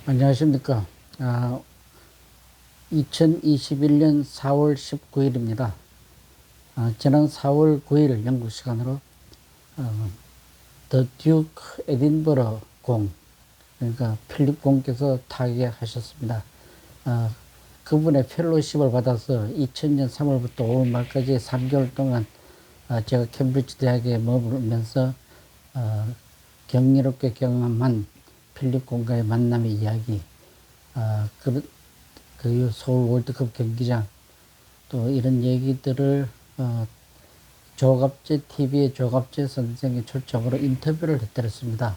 안녕하십니까. 2021년 4월 19일입니다. 지난 4월 9일 영국 시간으로 더 듀크 에딘버러 공, 그러니까 필립 공께서 타계하셨습니다. 그분의 펠로십을 받아서 2000년 3월부터 5월 말까지 3개월 동안 제가 캠브리지 대학에 머물면서 경이롭게 경험한 필립 공과의 만남의 이야기, 그 서울 월드컵 경기장, 또 이런 얘기들을 조갑재 TV의 조갑재 선생의 초청으로 인터뷰를 해드렸습니다.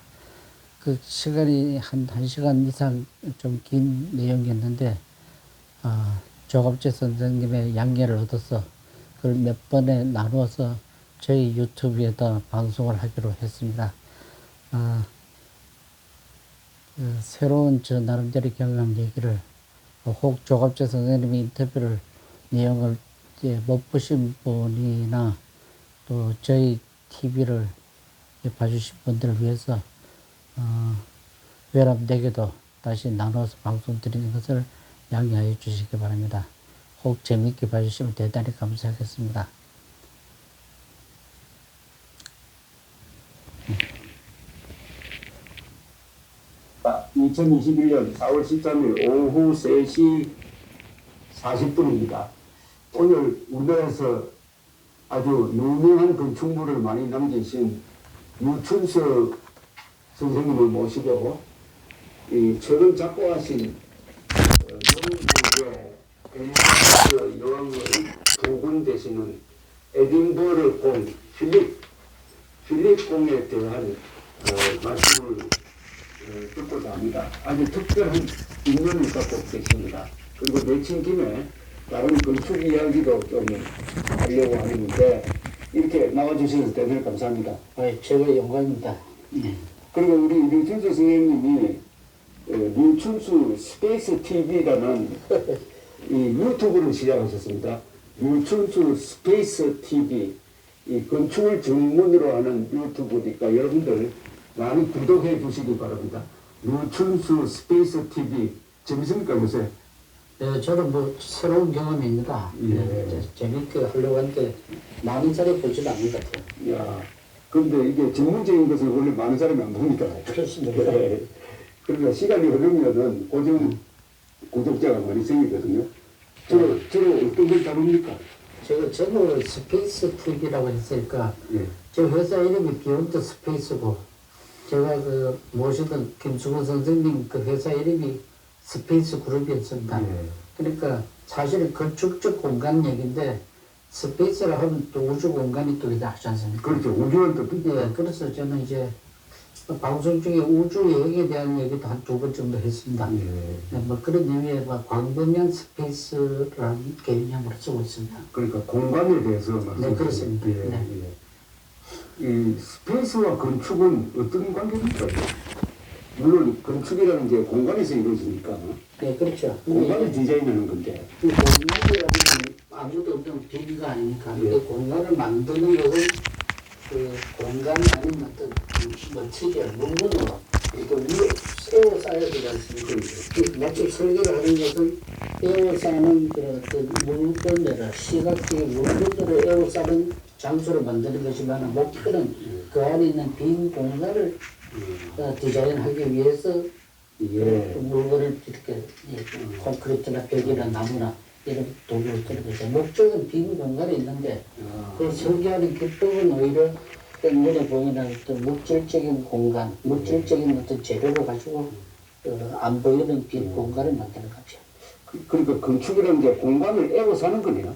그 시간이 한 1시간 이상 좀 긴 내용이었는데, 조갑재 선생님의 양해를 얻어서 그걸 몇 번에 나누어서 저희 유튜브에다 방송을 하기로 했습니다. 새로운 저 나름대로 경험 얘기를 혹 조갑재 선생님의 인터뷰를 내용을 못 보신 분이나 또 저희 TV를 봐주신 분들을 위해서 외람되게도 다시 나눠서 방송 드리는 것을 양해하여 주시기 바랍니다. 혹 재미있게 봐주시면 대단히 감사하겠습니다. 2021년 4월 13일 오후 3시 40분입니다. 오늘 우리나라에서 아주 유명한 건축물을 많이 남기신 유춘석 선생님을 모시고 최근 작곡하신 영국의 엘리자베스 여왕의 부군 되시는 에딘버러 공 필립 공에 대한 말씀을 듣고자 합니다. 아주 특별한 인연을 갖고 계십니다. 그리고 내친 김에 다른 건축 이야기도 좀 하려고 하는데 이렇게 나와주셔서 대단히 감사합니다. 제가 영광입니다. 그리고 우리 류춘수 선생님이 류춘수 스페이스 TV라는 이 유튜브를 시작하셨습니다. 류춘수 스페이스 TV, 이 건축을 전문으로 하는 유튜브니까 여러분들 많이 구독해 주시기 바랍니다. 류춘수 스페이스 TV 재밌습니까 요새? 네, 저는 새로운 경험입니다. 재밌게 하려고 하는데 많은 사람이 보지는 않는 것 같아요. 야, 그런데 이게 전문적인 것을 원래 많은 사람이 안 봅니다. 그렇습니다. 네. 그러니까 시간이 흐르면은 고정 구독자가 많이 생기거든요. 주로 어떤 걸 다룹니까? 제가 제목을 스페이스 TV라고 했으니까 제 회사 이름이 비욘드 스페이스고 제가 모시던 김수근 선생님 그 회사 이름이 스페이스 그룹이었습니다. 그러니까 사실은 건축적 공간 얘기인데 스페이스라 하면 또 우주 공간이 또 있다 하지 않습니까? 그렇죠. 우주는 또 그래서 저는 이제 방송 중에 우주 여행에 대한 얘기도 한 2번 정도 했습니다. 그런 의미의 광범위한 스페이스라는 개념으로 쓰고 있습니다. 그러니까 공간에 대해서 말씀하시죠. 네, 그렇습니다. 이 스페이스와 건축은 어떤 관계입니까? 물론 건축이라는 게 공간에서 이루어지니까. 네, 그렇죠. 공간을 디자인하는 건데. 그 공간이라는 게 아무도 없는 비리가 아니니까 그 공간을 만드는 것은 그 공간 아닌 어떤 머티리얼, 물건으로 이렇게 위에 에워 쌓아야 되지 않습니까? 그 마치 설계를 하는 것은 에워 쌓는 그 물건들을 시각적인 물건들을 에워 쌓는 장소를 만드는 것이지만 목표는 그 안에 있는 빈 공간을 디자인하기 위해서 그 물건을 이렇게 콘크리트나 벽이나 나무나 이런 도구를 쓰는 거죠. 목적은 빈 공간에 있는데 그 설계하는 기법은 오히려 눈에 보이는 어떤 물질적인 공간, 물질적인 어떤 재료를 가지고 안 보이는 빈 공간을 만드는 거죠. 그러니까 건축이라는 게 공간을 에워 사는 거네요.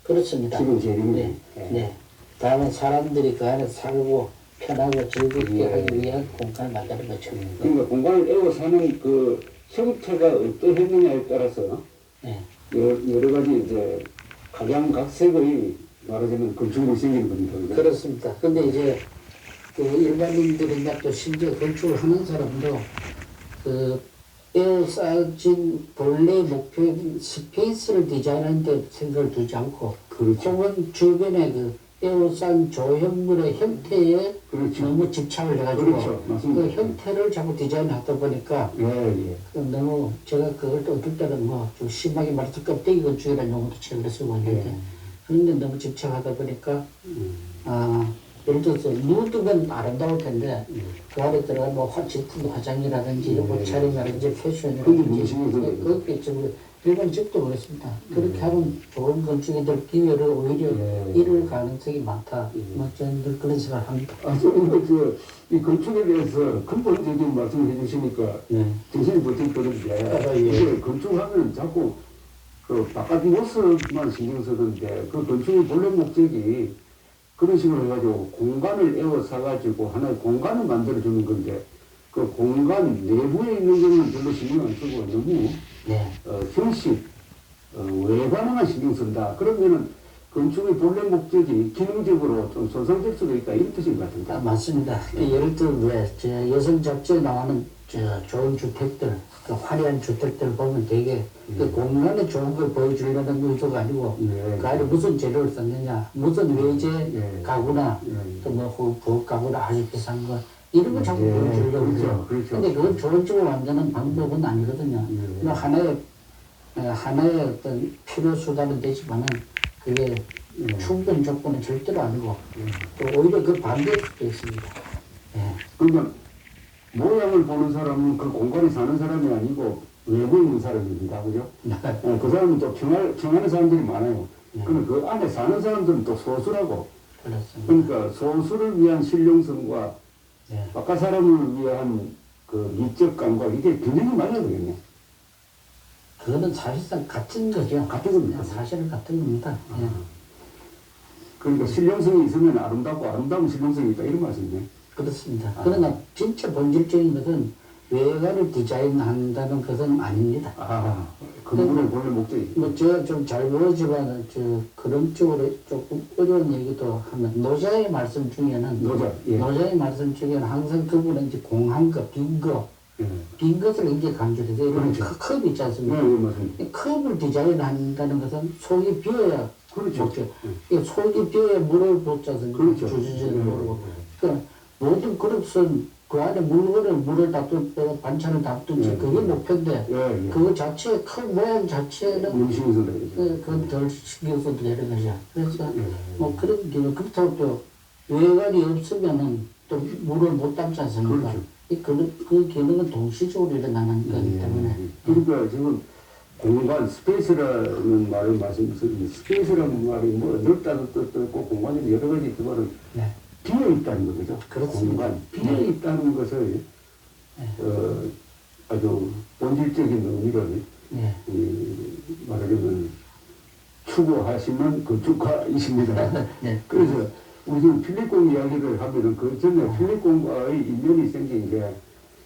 그렇습니다. 기본 재료는. 네. 다음에 사람들이 그 안에 살고 편하고 즐겁게 하기 위한 공간을 만드는 거죠. 그러니까 공간을 에워 사는 그 형태가 어떠했느냐에 따라서 여러 가지 이제 각양각색의 말하자면 건축물이 생기는 겁니다. 그렇습니다. 근데 이제 그 일반인들이나 또 심지어 건축을 하는 사람도 그 에어싸진 본래 목표인 스페이스를 디자인하는 데 생각을 두지 않고 혹은 주변에 그 에워싼 조형물의 형태에 그렇죠. 너무 집착을 해가지고 그렇죠. 맞습니다. 그 형태를 자꾸 디자인하다 보니까 예, 예. 너무 제가 그걸 또 어떨 때는 뭐 좀 심하게 말해서 껍데기 건축이라는 용어도 책을 쓰고 있는데 예. 그런데 너무 집착하다 보니까 예를 들어서 누드는 아름다울 텐데 그 안에 들어간 뭐 짙은 화장이라든지 옷차림이라든지 근데 패션이라든지 무엇이고 그렇게 좀 일반 집도 그렇습니다. 그렇게 하면 좋은 건축이 될 기회를 오히려 예. 잃을 가능성이 많다. 뭐 저는 늘 그런 생각을 합니다. 이 건축에 대해서 근본적인 말씀을 해주시니까 정신이 버틸 거는데 예. 이게 건축하면 자꾸 그 바깥 모습만 신경 쓰는데 그 건축의 본래 목적이 그런 식으로 해가지고 공간을 에워싸가지고 하나의 공간을 만들어주는 건데 그 공간 내부에 있는 거는 별로 신경 안 쓰고 너무 네. 형식, 외관에만 신경 쓴다. 그러면은 건축의 본래 목적이 기능적으로 좀 손상될 수도 있다. 이런 뜻인 것 같은데. 맞습니다. 예를 들어 왜 여성 잡지에 나오는 좋은 주택들, 그 화려한 주택들 보면 되게 그 공간에 좋은 걸 보여주려는 의도가 아니고 그 안에 무슨 재료를 썼느냐, 무슨 외제 가구나 또뭐 부엌 가구나 아주 비싼 거 이런 거 자꾸 보여주려고 해요. 그렇죠. 근데 그건 좋은 쪽으로 만드는 방법은 아니거든요. 뭐 하나의 어떤 필요 수단은 되지만은 그게 충분 조건은 절대로 아니고 또 오히려 그 반대일 수도 있습니다. 예. 그러니까 모양을 보는 사람은 그 공간에 사는 사람이 아니고 외부에 있는 사람입니다. 그죠? 그 사람은 또 평하는 사람들이 많아요. 그러면 그 안에 사는 사람들은 또 소수라고. 그렇습니다. 그러니까 소수를 위한 실용성과 바깥 사람을 위한 그 미적 감각 이게 균형이 맞아야 되겠네. 그거는 사실상 같은 거죠. 같은 겁니다. 사실은 같은 겁니다. 예. 그러니까 실용성이 있으면 아름답고 아름다운 실용성이 있다 이런 말씀이네. 그렇습니다. 그러나 진짜 본질적인 것은 외관을 디자인한다는 것은 아닙니다. 그분의 본래 목적이. 뭐 제가 좀 잘 모르지만 그런 쪽으로 조금 어려운 얘기도 하면 노자의 말씀 중에는 노자의 말씀 중에는 항상 그분은 이제 공한 거, 빈 것을 굉장히 강조해서 이런 컵 있지 않습니까? 컵을 디자인한다는 것은 속이 비어야 그렇죠. 속이 비어야 물을 붓지 않습니까? 그렇죠. 주저주저 모르고. 그러니까 모든 그릇은 그 안에 물을 담든 반찬을 담든지 그게 목표인데 그거 자체 큰 모양 자체는 그건 덜 신경 써도 되는 거죠. 그래서 뭐 그런 기능 그렇다고 또 외관이 없으면은 또 물을 못 담지 않습니까? 그 기능은 동시적으로 일어나는 거기 때문에. 그러니까 지금 공간 스페이스라는 말을 말씀드렸는데 스페이스라는 말이 뭐 넓다는 뜻도 있고 공간이 여러 가지 있지만은 비어 있다는 거죠. 그렇습니다. 공간 비어 있다는 것을 아주 본질적인 의미를 말하자면 추구하시는 건축가이십니다. 그래서 우선 필립공 이야기를 하면은 그 전에 필립공과의 인연이 생긴 게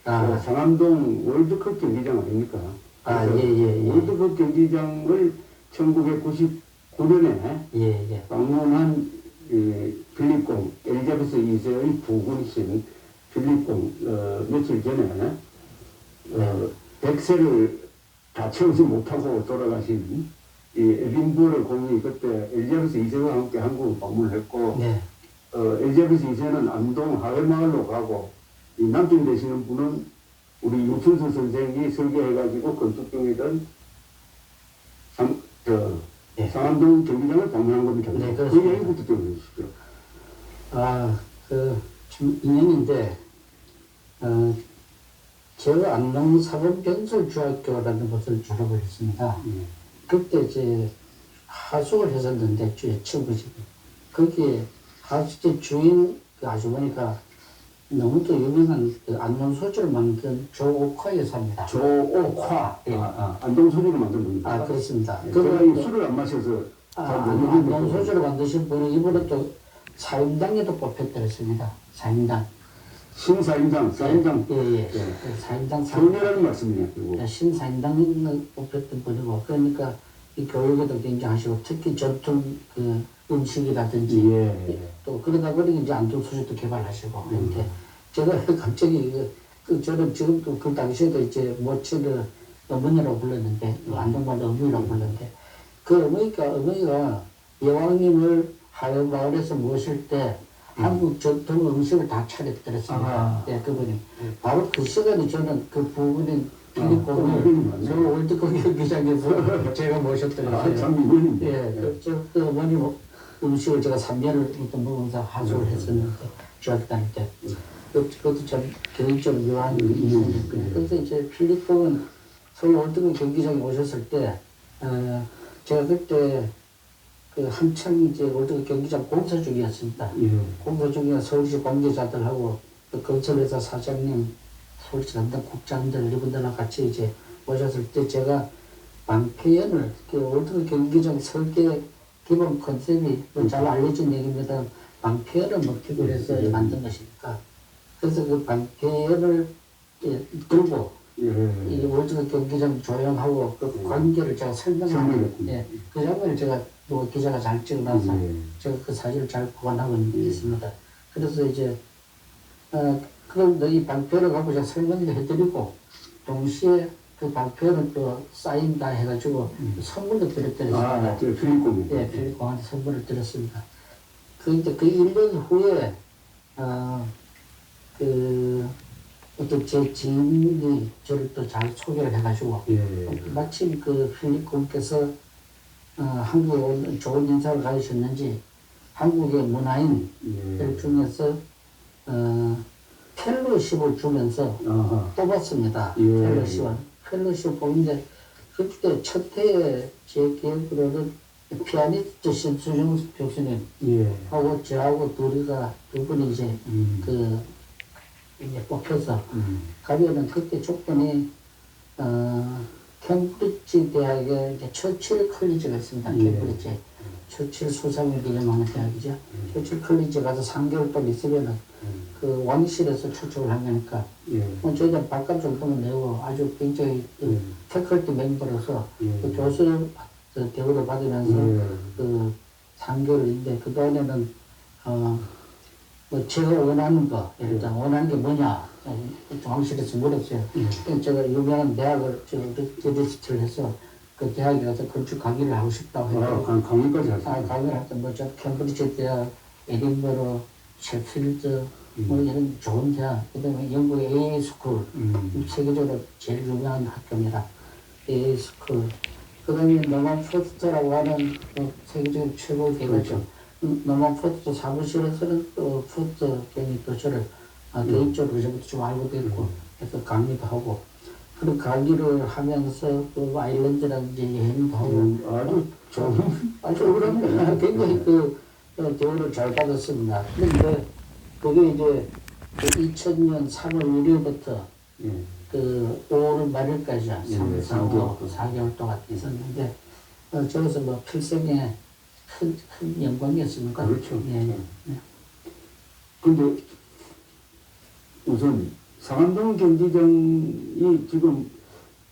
상암동 월드컵 경기장 아닙니까? 월드컵 경기장을 1999년에 방문한 필립공, 엘리자베스 2세의 부군이신 필립공, 며칠 전에 100세를 다 채우지 못하고 돌아가신 이 에딘버러 공이 그때 엘리자베스 2세와 함께 한국을 방문을 했고 엘리자베스 2세는 안동 하회마을로 가고 이 남편 되시는 분은 우리 유춘수 선생이 설계해가지고 건축 중이던 상암동 경기장을 방문한 겁니다. 그 얘기부터 좀 해주시죠. 참 인연인데 제가 안동 사범병설중학교라는 곳을 졸업을 했습니다. 그때 이제 하숙을 했었는데 친구집 거기에 하숙집 주인 그 아주머니가 너무도 유명한 그 안동 소주를 만든 조옥화 여사입니다. 조옥화. 안동 소주를 만든 분입니다. 그렇습니다. 제가 이 술을 안 마셔서 안동 소주를 만드신 분이 이번에 또 사임당에도 뽑혔더랬습니다. 사임당. 신사임당, 사임당. 사임당. 교내라는 말씀이네요. 신사임당에 뽑혔던 분이고, 그러니까 이 교육에도 굉장하시고, 특히 전통 그 음식이라든지, 또 그러다 보니 이제 안동 소주도 개발하시고, 그런데 제가 갑자기 저는 지금도 그 당시에도 이제 모친을 어머니라고 불렀는데, 안동말로 어머니라고 불렀는데, 그 어머니가 여왕님을 하회마을에서 모실 때 한국 전통 음식을 다 차려드렸습니다. 예, 그분이. 바로 그 시간에 저는 그 부분인 필리핀을 서울 월드컵 경기장에서 제가 모셨더라고요. 참 예, 그 어머니 음식을 제가 3년을 먹으면서 하소를 했었는데, 중학교 다닐 때. 그것도 참 개인적으로 묘한 인상이었고요. 그래서 이제 필리핀은 서울 월드컵 경기장에 오셨을 때, 제가 그때 그 한창 이제 월드컵 경기장 공사 중이었습니다. 공사 중에 서울시 관계자들하고 또 건설회사 사장님, 서울시 담당 국장들 이분들랑 같이 이제 오셨을 때 제가 방패연을 그 월드컵 경기장 설계 기본 컨셉이 잘 알려진 얘기입니다. 방패연을 모티브로 해서 만든 것이니까. 그래서 그 방패연을 들고 이 월드컵 경기장 조형하고 그 관계를 제가 설명하는 그 장면을 제가 또 기자가 잘 찍어놔서 제가 그 사진을 잘 보관하고 있습니다. 그래서 이제 그럼 이 방패를 갖고 제가 설명을 해드리고 동시에 그 방패를 또 사인 다 해가지고 선물도 드렸습니다. 필리핀. 예, 필리핀한테 선물을 드렸습니다. 그런데 그 1년 후에 어떤 제 지인이 저를 또 잘 소개를 해가지고 마침 그 필리핀께서 한국에 온 좋은 인사를 가지셨는지 한국의 문화인들 중에서 펠로십을 주면서 뽑았습니다. 펠로십 뽑는데 그때 첫 해에 제 기억으로는 피아니스트 신수정 교수님 하고 저하고 두 분이 이제 이제 뽑혀서 가면은 그때 조건이 캠브리지 대학에 이제 처칠 컬리지가 있습니다. 캠브리지 처칠 수상을 기념하는 대학이죠. 처칠 컬리지 가서 3개월 동안 있으면은 그 왕실에서 초청을 한 거니까 뭐 저희들 밥값 정도만 내고 아주 굉장히 패컬티 멤버로서 그 교수 대우를 받으면서 그 3개월인데 그 동안에는 뭐 제가 원하는 거, 예를 들어 원하는 게 뭐냐, 왕실에서 물었어요. 제가 유명한 대학을 리스트를 해서 그 대학에 가서 건축 강의를 하고 싶다고 했고, 강의까지 하셨어요? 강의를 할 때 뭐 저 캠브리지 대학, 에딘버러, 셰필드, 뭐 이런 좋은 대학, 그다음에 영국의 AA 스쿨, 세계적으로 제일 유명한 학교입니다. AA 스쿨, 그다음에 노만 포스터라고 하는 세계적인 최고 대학이죠. 노만 포스터 사무실에서는 또 포스터 괜히 또 저를 개인적으로 저부터 좀 알고도 있고 그래서 강의도 하고 그런 강의를 하면서 그 아일랜드라든지 여행도 하고 아주 좋은 아주 그런 굉장히 그 대우를 잘 받았습니다. 그런데 그게 이제 2000년 3월 1일부터 그 5월 말일까지 4개월 동안 있었는데 저기서 뭐 필생의 큰 영광이었습니까? 그렇죠. 예. 근데 우선 상암동 경기장이 지금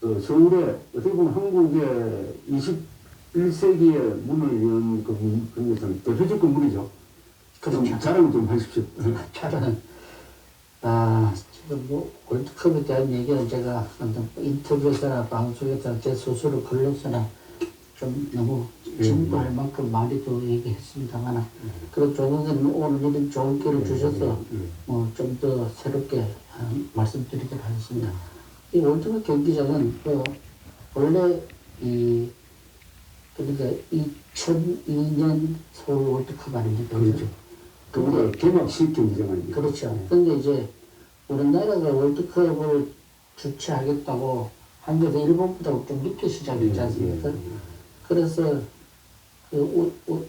서울에 어떻게 보면 한국의 21세기의 문을 연 그것은 대표적 건물이죠. 그렇죠. 자랑 좀 하십시오. 차라는 지금 뭐 월드컵에 대한 얘기는 제가 인터뷰에서나 방송에서나 제 스스로 글로서나 좀 너무 진부할 만큼 많이 또 얘기했습니다만 그런 조선생님 오늘 이런 좋은 기회를 주셔서 좀 더 새롭게 말씀드리도록 하겠습니다. 이 월드컵 경기장은 원래 그러니까 2002년 서울 월드컵 아닙니까? 그렇죠. 그보다 개막식 경기장 아닙니까? 그렇죠. 근데 이제 우리나라가 월드컵을 주최하겠다고 한국에서 일본보다 좀 늦게 시작했지 않습니까? 그래서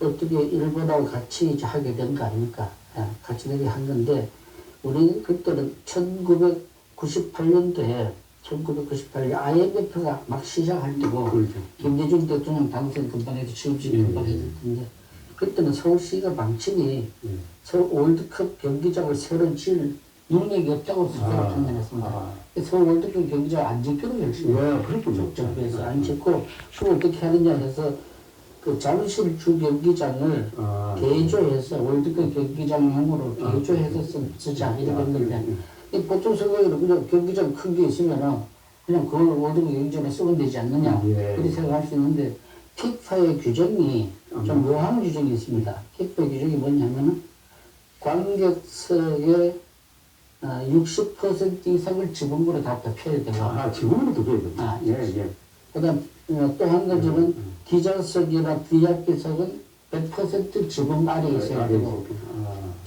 어떻게 일본하고 같이 이제 하게 된 거 아닙니까? 같이 되게 한 건데 우리 그때는 1998년도에 IMF가 막 시작할 때고 그렇죠. 김대중 대통령 당선 금방에도 취임식 금방했는데 그때는 서울시가 방침이 서울 월드컵 경기장을 새로 지을 능력이 없다고 스스로 판단했습니다. 서울 월드컵 경기장 안 짓기로 열심히 정부에서 안 짓고 그걸 어떻게 하느냐 해서 그 잠실 주 경기장을 개조해서 월드컵 경기장용으로 개조해서 쓰자 이렇게 했는데 보통 생각에는 그냥 경기장 큰 게 있으면은 그냥 그걸 월드컵 경기장에 쓰면 되지 않느냐 그렇게 생각할 수 있는데 피파의 규정이 좀 묘한 규정이 있습니다. 피파의 규정이 뭐냐면은 관객석의 60% 이상을 지붕으로 다 덮여야 되고. 지붕으로 덮여야 됩니다. 예. 그다음 또 한 가지는 기자석이나 VIP석은 100% 지붕 아래에 있어야 되고.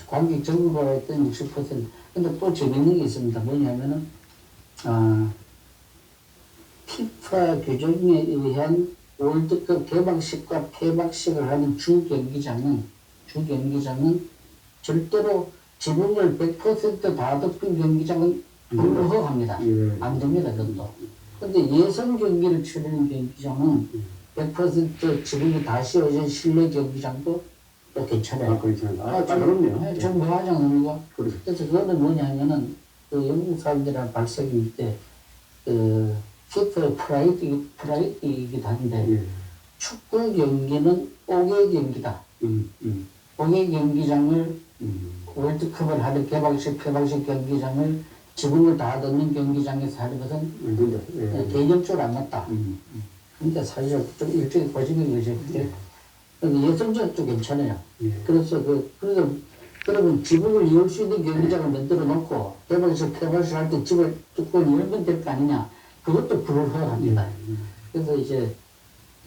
관객 전부가 했던 60%. 근데 또 재밌는 게 있습니다. 뭐냐면은 피파 규정에 의한 월드컵 개막식과 폐막식을 하는 주 경기장은 절대로 지붕을 100%다 덮은 경기장은 불허합니다. 안 됩니다, 그것도. 근데 예선 경기를 치르는 경기장은 100% 지붕이 다 씌워진 실내 경기장도 또 괜찮아요. 그렇네요. 좀 뭐하지 않습니까? 그래서 그거는 뭐냐면은 그 영국 사람들이랑 발색일 때 그 피파 프라이드이기도 한데 축구 경기는 5개 경기다. 5개 경기장을 월드컵을 하는 개막식, 폐막식 경기장을 지붕을 다 넣는 경기장에서 하는 것은 개념적으로 안 맞다. 근데 사실 좀 일종의 거짓인 거죠. 예선전도 괜찮아요. 그래서 그러면 지붕을 이을 수 있는 경기장을 만들어 놓고 개막식, 폐막식 할 때 집을 뚜껑을 열면 될 거 아니냐. 그것도 불허합니다. 그래서 이제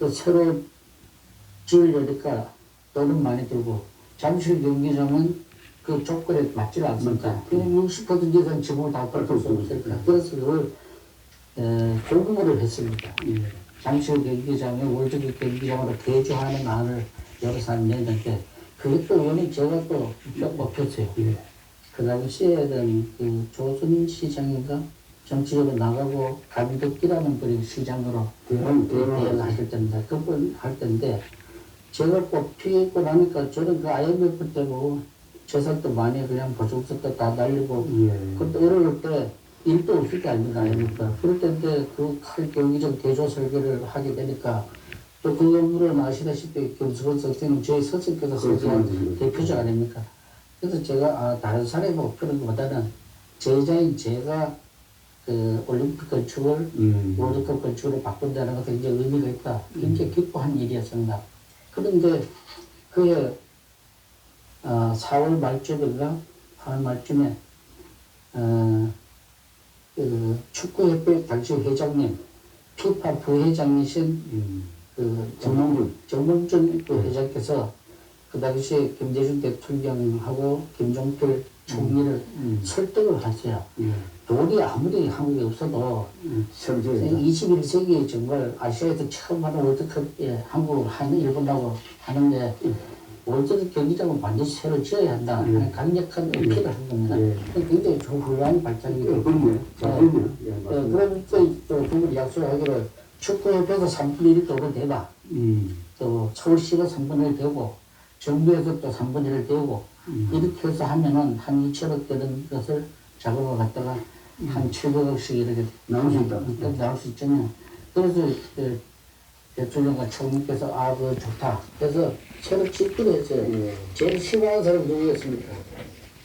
또 새로 지으려니까 돈은 많이 들고 잠실 경기장은 그 조건에 맞지 않습니다. 60% 이상 지붕을 다 덮을 수 없으니까. 그래서 그걸 공모를 했습니다. 잠실 경기장을 월드컵 경기장으로 개조하는 안을 여러 사람이 냈는데 그게 또 의원이 제가 또 뽑혔어요. 그 당시에는 그 조순 시장인가 정치적으로 나가고 감독기라는 그런 시장으로 대회를 하실 때입니다. 그걸 할 때인데 제가 뽑히고 나니까 저는 그 IMF 때고 재산도 많이 그냥 보증서도 다 날리고 그때 어려울 때 일도 없을 때 아닙니까 IMF가. 그럴 때인데 그 칼 경기장 개조 설계를 하게 되니까 또 그 건물은 아시다시피 김수건 선생님 저희 선생님께서 설계한 대표적 아닙니까. 그래서 제가 다른 사람이 뽑히는 것보다는 제자인 제가 그 올림픽 건축을 월드컵 건축으로 바꾼다는 것은 굉장히 의미가 있다. 굉장히 기뻐한 일이었습니다. 그런데 그해 4월 말쯤인가 8월 말쯤에 그 축구협회 당시 회장님 피파 부회장이신 그 정몽준 그 회장께서 그 당시에 김대중 대통령하고 김종필 총리를 설득을 하세요. 돈이 아무리 한국에 없어도 21세기에 정말 아시아에서 처음 하는 월드컵에 한국 하는 일본하고 하는데 월드컵 경기장은 반드시 새로 지어야 한다 하는 강력한 어필을 한 겁니다. 굉장히 훌륭한 발전이고 그럼 또 그분이 약속하기를 축구협회에서 3분의 1이 돈을 대봐. 또 서울시가 3분의 1 되고 정부에서 또 3분의 1을 대고 이렇게 해서 하면은 한 2천억 되는 것을 작업을 갖다가 한 700억씩 이렇게 나올 수 있잖아요. 그래서 대통령과 총리께서 그거 좋다. 그래서 새로 짓기로 했어요. 제일 싫어하는 사람이 누구였습니까?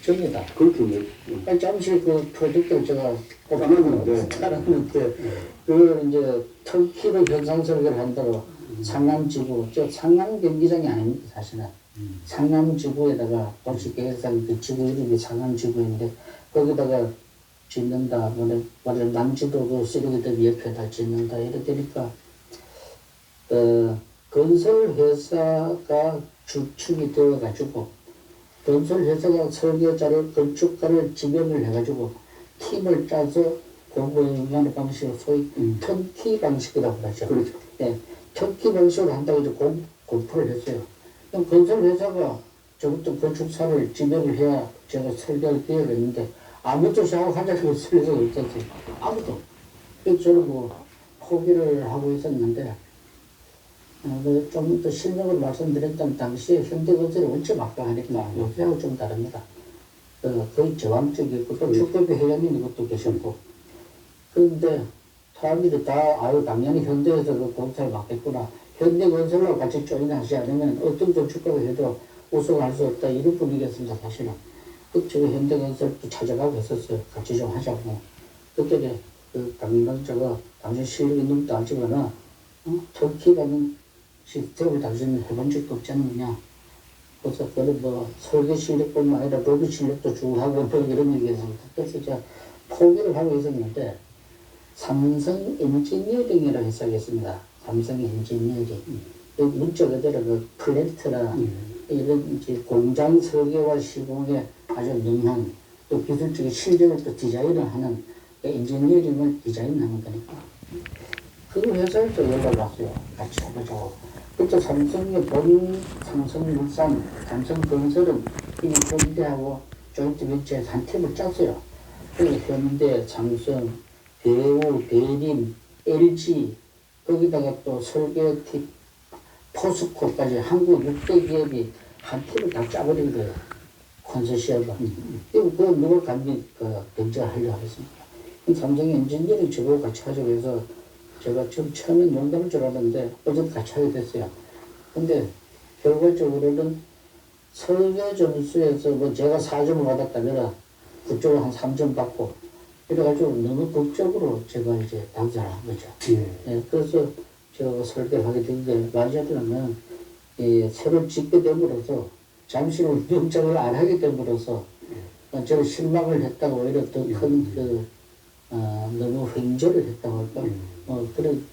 접니다. 그렇군요. 잠실 그 프로젝트를 제가 따랐는데 그걸 이제 터키로 현상 설계를 한다고 상암지구, 상암 경기장이 아닙니다, 사실은. 상암지구에다가 도시 계획상 그 지구 이름이 상암지구인데 거기다가 짓는다, 뭐를 남지도 그 쓰레기들 옆에다 짓는다, 이래 되니까 건설회사가 주축이 되어가지고 건설회사가 설계자를 건축가를 지명을 해가지고 팀을 짜서 공부행하는 방식으로 소위 턴키 방식이라고 하죠. 그렇죠. 네, 턴키 방식으로 한다고 이제 공포를 했어요. 그럼 건설회사가 저부터 건축사를 지명을 해야 제가 설계를 되어야겠는데 아무도 생각하자고 설계가 없었어요. 아무도. 그래서 저는 뭐 포기를 하고 있었는데 좀 더 실명을 말씀드렸던 당시에 현대건설이 원체 막강하니까 요새하고 좀 다릅니다. 거의 저항적이고 또 축구협회 회장님이 그것도 계셨고 그런데 사람들이 다 당연히 현대에서 그 공사를 맡겠구나. 현대건설하고 같이 조인하지 않으면 어떤 건축가가 해도 우승할 수 없다 이런 분위기였습니다. 사실은. 제가 현대건설도 찾아가고 했었어요. 같이 좀 하자고. 그때 당시 실력이 있는 것도 알지만은 터키라는 시스템을 당신은 해본 적도 없지 않느냐. 그래서 그런 뭐 설계 실력뿐만 아니라 로봇 실력도 중요하고 뭐 이런 얘기했습니다. 그래서 제가 포기를 하고 있었는데 삼성 엔지니어링이라는 회사가 있습니다. 삼성 엔지니어링. 여기 문자 그대로 그 플랜트나 이런 이제 공장 설계와 시공에 아주 능한 또 기술적인 실력을 또 디자인을 하는 엔지니어링을 디자인하는 거니까 그 회사에 또 연락이 왔어요. 같이 해보자고. 그때 삼성의 본 삼성물산, 삼성건설은 이미 현대하고 조인트 벤처에서 한 팀을 짰어요. 그리고 현대, 삼성, 대우, 대림, LG 거기다가 또 설계팀, 포스코까지 한국 6대 기업이 한 팀을 다 짜버린 거예요. 컨소시엄과. 그리고 그 누굴 감히 경쟁을 하려고 하겠습니까? 삼성 엔지니어링 저보고 같이 하자고 해서 제가 좀 처음엔 농담을 줄 알았는데 어제도 같이 하게 됐어요. 근데 결과적으로는 설계 점수에서 뭐 제가 4점을 받았다면 그쪽으로 한 3점 받고 이래가지고 너무 극적으로 제가 이제 당선을 한 거죠. 네, 그래서 제가 설계를 하게 됐는데 말하자면 새로 짓게 됨으로써 잠시 후 운영장을 안 하게 됨으로써 제가 실망을 했다고 오히려 더 큰 너무 횡재를 했다고 할까? 그런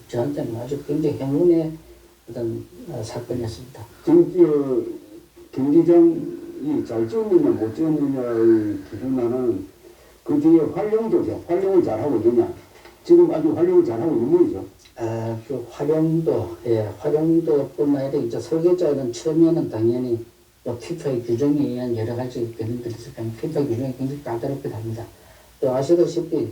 저한테는 아주 굉장히 행운의 어떤 사건이었습니다. 지금 경기장이 잘 지었느냐 못 지었느냐의 기준나는 그 뒤에 활용도죠. 활용을 잘하고 있느냐. 지금 아주 활용을 잘하고 있는 거죠. 그 활용도뿐만 아니라 이제 설계자는 처음에는 당연히 피파의 규정에 의한 여러 가지 변경들이 있을 거니까 피파 규정이 굉장히 까다롭게 합니다. 또 아시다시피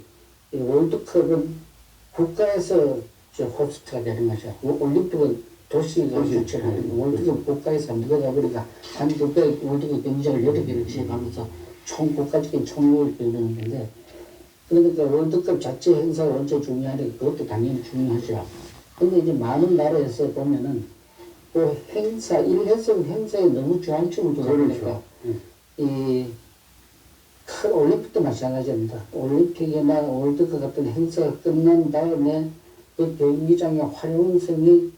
이 월드컵은 국가에서 호스트가 되는 거죠. 올림픽은 도시가 주최를 하는 월드컵 국가에서 누가 버리가 한 국가의 월드컵 경기장을 여러 개를 지어가면서 총 국가적인 총력을 기울이는 건데 그러니까 월드컵 자체 행사가 언제 중요하니 그것도 당연히 중요하죠. 근데 이제 많은 나라에서 보면은 그 행사, 일회성 행사에 너무 주안점을 두다 보니까 이 큰 올림픽도 마찬가지입니다. 올림픽이나 월드컵 같은 행사가 끝난 다음에 그 경기장의 활용성이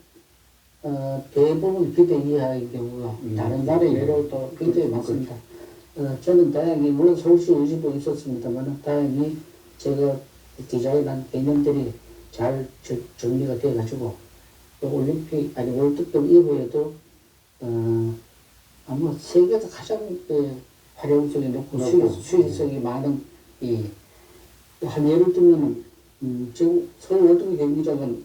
대부분 기대 이하의 경우가 다른 나라의 예로도 굉장히 많습니다. 저는 다행히 물론 서울시 의지도 있었습니다만 다행히 제가 디자인한 개념들이 잘 정리가 돼가지고 올림픽 아니 월드컵 이후에도 아마 세계에서 가장 활용성이 높고 수익성이 많은 한 예를 들면 지금 서울 월드컵 경기장은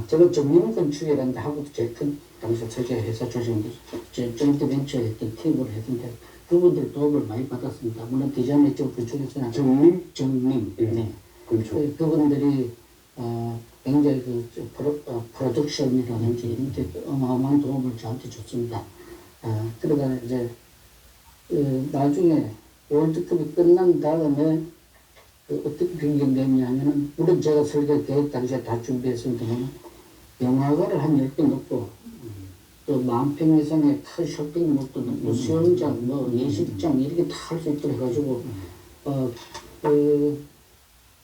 제가 정림 건축이라는 한국도 제일 큰 당시 설계회사 조정도 조인트 벤처 했던 팀으로 했는데 그분들 도움을 많이 받았습니다. 물론 디자인 쪽 그쪽에서는 정림 네. 그분들이 굉장히 프로덕션이라든지 이런 데 어마어마한 도움을 저한테 줬습니다. 그러다 이제 나중에 월드컵이 끝난 다음에 어떻게 변경되냐면은 물론 제가 설계 계획 당시에 다 준비했습니다만 영화관을 한 10개 넣고 또 10,000평 이상의 큰 쇼핑몰도 넣고 수영장, 예식장 이렇게 다 할 수 있도록 해가지고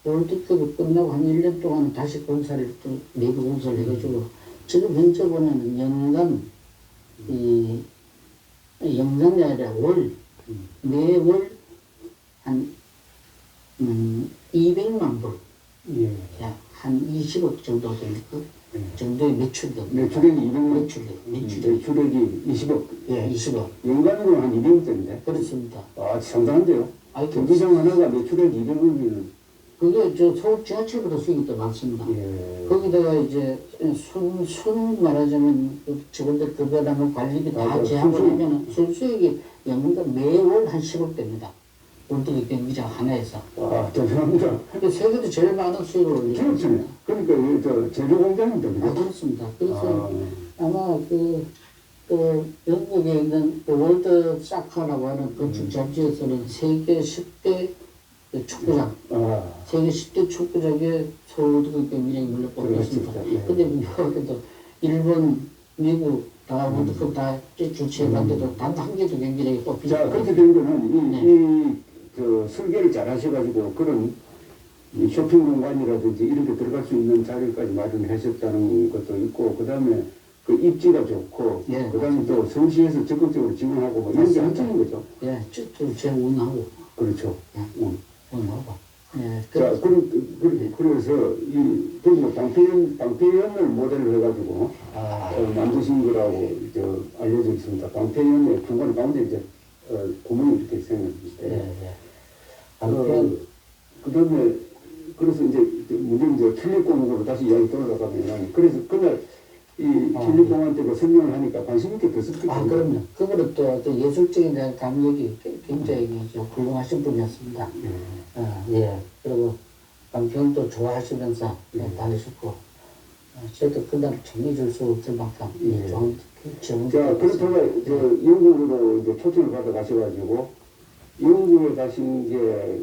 월드컵이 끝나고 한 1년 동안 다시 공사를 또 내부 공사를 해가지고 지금 현재 보면은 연간이 아니라 매월 한 200만 불, 한 20억 정도 되니까 정도의 매출도 매출액이 200만 매출액이 20억. 예, 20억. 연간으로 한 200억대인데. 그렇습니다. 상당한데요. 경기장 하나가 매출액 200억이면 그게 서울 지하철보다 수익이 더 많습니다. 거기다가 이제 순 말하자면 직원들 급여라면 관리비 다 제하고 나면 순수익이 연간 매월 한 10억 됩니다. 월드컵 경기장 하나에서. 죄송합니다. 근데 세계도 제일 많은 수익을 올리고 있습니다. 그러니까 제조 공장입니다. 그렇습니다. 그래서 아마 영국에 있는 월드 사커라고 하는 건축 잡지에서는 세계 10대 축구장, 세계 10대 축구장에 서울 월드컵 경기장이 물려 뽑혀 있습니다. 근데 묘하게도 일본, 미국 다 월드컵 다 주최했는데도 단 한 개도 경기장이 뽑히지 자, 그렇게 된 거는 이 설계를 잘 하셔가지고 그런 이 쇼핑 공간이라든지 이런 데 들어갈 수 있는 자리까지 마련하셨다는 것도 있고, 그 다음에 그 입지가 좋고, 예, 그 다음에 또 서울시에서 적극적으로 지원하고 뭐 이런 게 한쪽인 거죠. 예, 제 운하고. 그렇죠. 예, 운하고. 예, 자, 그래서 뭐 방패연을 모델로 해가지고 만드신 거라고 알려져 있습니다. 방패연의 중간 가운데 이제 구멍이 이렇게 생겼는데. 예, 예. 방패연. 그다음에 그래서 이제 문제는 이제 킬리공으로 다시 이야기 돌아가면 그래서 그날 이 킬리공한테 그 설명을 하니까 관심 있게 듣었거든요. 그럼요. 그거는 또 예술적인 감각이 굉장히 훌륭하신 분이었습니다. 예. 그리고 방편도 좋아하시면서 다니셨고, 저도 그날 챙겨줄 수 없을 만큼 좋은 지원. 자, 그렇다가 영국으로 이제 초청을 받아 가셔가지고 영국에 가신 게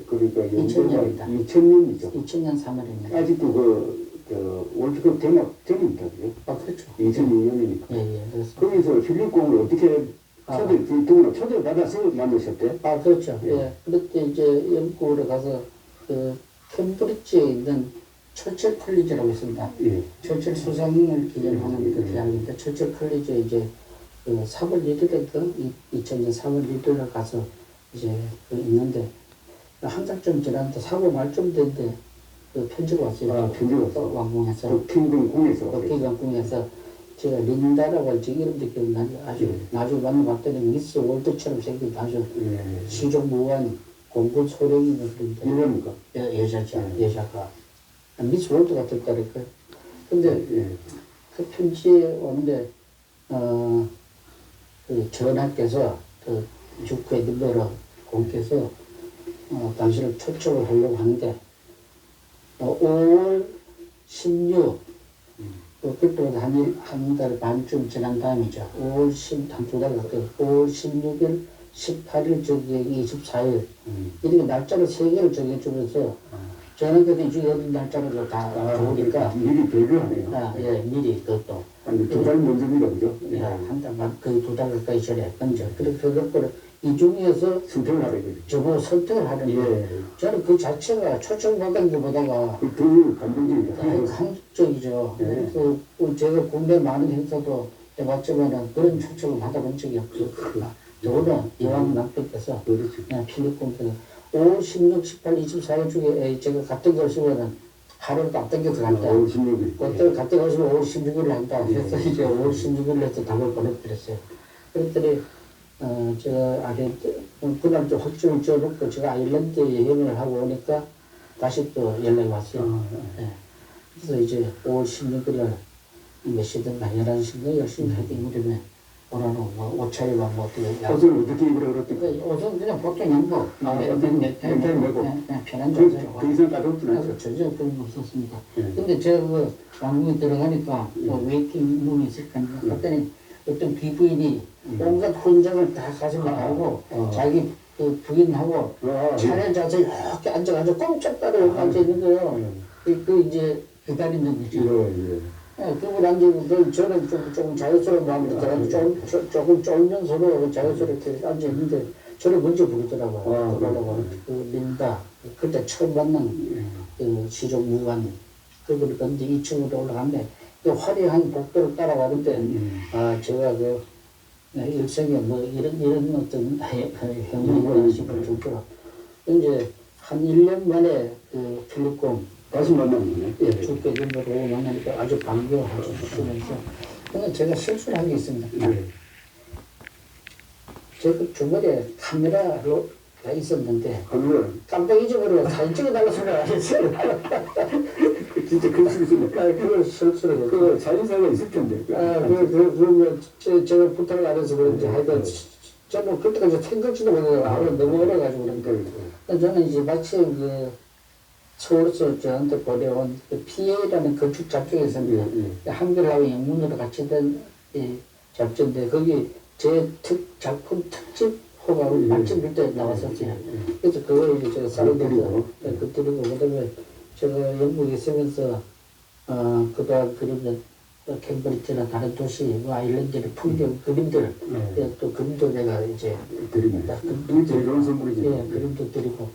그러니까 2000년이다. 2000년이죠. 2000년 3월입니다. 아직도 그 월드컵 개막 전입니다. 그렇죠. 2002년이니까. 예. 그래서. 거기서 필립공을 어떻게 초대를 받아서 만드셨대? 그렇죠. 예. 그때 이제 영국으로 가서 그 캠브리지에 있는 철철 컬리지라고 있습니다. 예. 철철 수상을 기념하는 그 대학인데 철철 컬리지에 이제 그 3월 1일에 2000년 3월 1일에 가서 이제 있는데 한 달쯤 지났는데 4월 말쯤 됐는데 그 편지가 왔어요. 편지가 왔어. 왕궁에서. 도킹궁에서. 도킹궁에서 제가 린다라고 지금 이름도 기억나는데 아주 나중에 만나봤더니 미스 월드처럼 생긴 아주 시종무한 공군 소령이는 그런데 여자입니까? 여자죠. 여자가 미스 월드 같을 거니까. 근데 그 편지에 오는데 그 전하께서 그 주크 에드버러 공께서 당신을 초청을 하려고 하는데 5월 16 그때부터 한 달 반쯤 지난 다음이죠. 5월 10, 한 두 달 가까이 5월 16일, 18일, 저기 24일 이렇게 날짜를 3개를 정해주면서 저는 그때 이주에 날짜를 다 좋으니까 미리 배려하네요. 예, 미리 그것도 두 달 먼저입니다, 그죠? 예, 한 달 반, 거의 두 달 가까이 전에 먼저 그래서 그걸 이 중에서 선택을 하게 되죠. 저보고 선택을 하는데 저는 그 자체가 초청받은 것보다가 그 감동적이다. 감동적이죠. 제가 국내 많은 행사도 해봤지만은 그런 초청을 받아본 적이 없어요. 저는 이왕 남편께서 필리핀에서 5, 16, 18, 24일 중에 제가 갔던 걸 쓰면은 하루를 딱 땡겨서 간다. 5월 16일. 그때 갔던 걸 쓰면 5월 16일을 한다. 그래서 이제 5월 16일에 해서 답을 보내드렸어요. 그랬더니 제가 그날 좀 확정을 지어놓고 제가 아일랜드 여행을 하고 오니까 다시 또 연락이 왔어요. 그래서 이제 5월 16일날 몇 시든가 11시인가 열심히 하기 무렵에 오늘은 뭐 옷차림과 뭐 어떻게 옷을 어떻게 입으라 그랬더니 옷은 그냥 보통 양복 넥타이 메고 그냥 편한 자세로 그 이상 가볍진 않죠. 전혀 그런 거 없었습니다. 근데 제가 그 왕궁에 들어가니까 웨이팅룸이 있을까 그랬더니 어떤 귀부인이 온갖 훈장을 다 가지고 가고 자기 그 부인하고 차례 자세 이렇게 앉아가지고 꼼짝다리 앉아있는 거예요. 그 이제 기다리는 거죠. 그걸 앉아있는데 저는 조금 자연스러운 마음으로 들어가서 조금 쫄면서도 자연스럽게 앉아있는데 저를 먼저 부르더라고요. 그러려고 그 린다 그때 처음 만난 그 시종무관 그걸 건데 2층으로 올라갔네. 그 화려한 복도를 따라가는데 제가 그 일생에 뭐 이런 어떤 행운을 싶을 정도로 이제 한 1년 만에 그 필리핀 다시 만나면 주께 전부로 만나니까 아주 반겨하시면서 근데 제가 실수를 한 게 있습니다. 제가 주말에 카메라가 있었는데 깜빡 잊어버려 사진 찍어달라고 소리 안 했어요. 진짜 큰 실수니까 그걸 실수를 했어요. 그 사진사가 있을 텐데. 그러면 제가 부탁을 안 해서 그런지 하여간 저는 그때까지 생각지도 못해요. 아무래도 너무 어려가지고 그러니까. 저는 이제 마침 그 서울에서 저한테 보내온 그 PA라는 건축 작전이 있습니다. 한글하고 영문으로 같이 된 작전인데 거기 제 작품 특집 호가 마침 그때 나왔었어요. 그래서 그걸 이제 제가 쌀어드리고 그드리고 그다음에 제가 영국에 있으면서 그동안 그리는 캠브리지나 다른 도시, 뭐 아일랜드의 풍경 그림들 또 그림도 내가 이제 드립니다. 그게 제일 좋은 선물이죠. 그림도 드리고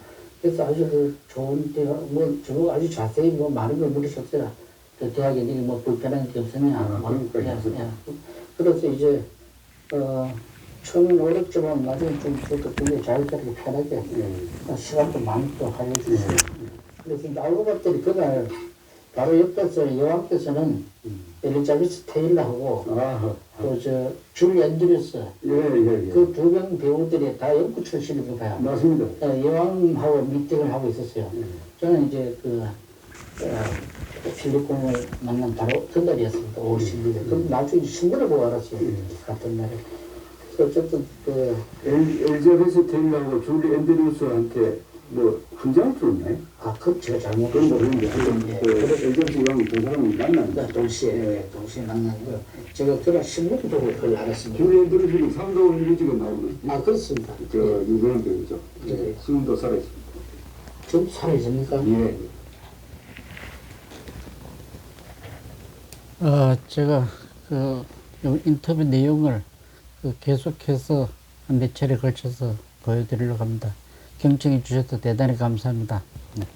그래서 아주 그 좋은 대화, 뭐, 저거 아주 자세히 뭐 많은 걸 물으셨어요. 그 대학에 뭐 불편한 게 없었냐. 그러니까 그래서 이제, 처음엔 어렵지만 나중에 좀 굉장히 자유롭게 편하게 시간도 많이 또 할애주시고. 그래서 이제 알고 봤더니 그날 바로 옆에서 여왕께서는 엘리자베스 테일러하고 또 줄 앤드류스 그 두 명 배우들이 다 연구 출신이고 봐요. 맞습니다. 여왕하고 미팅을 하고 있었어요. 저는 이제 필립 공을 만난 바로 그날이었습니다. 5월 11일. 그럼 나중에 신문을 보고 알았어요. 같은 날에. 그래서 어쨌든 엘자베스 테일러하고 줄리 앤드류스한테 뭐 훈장을 줬네. 그건 제가 잘못 그런 거 그런데 엘자베스 왕이 그 사람을 만났는데 동시에 만나고요. 제가 그날 신문 보고 그걸 알았습니다. 줄리 앤드류스는 상도 일지가 나오는. 그렇습니다. 유명한 배우죠. 지금도 살아있습니다. 좀 살아있습니까? 예. 제가 그 인터뷰 내용을 계속해서 몇 차례 걸쳐서 보여드리려고 합니다. 경청해 주셔서 대단히 감사합니다. 네.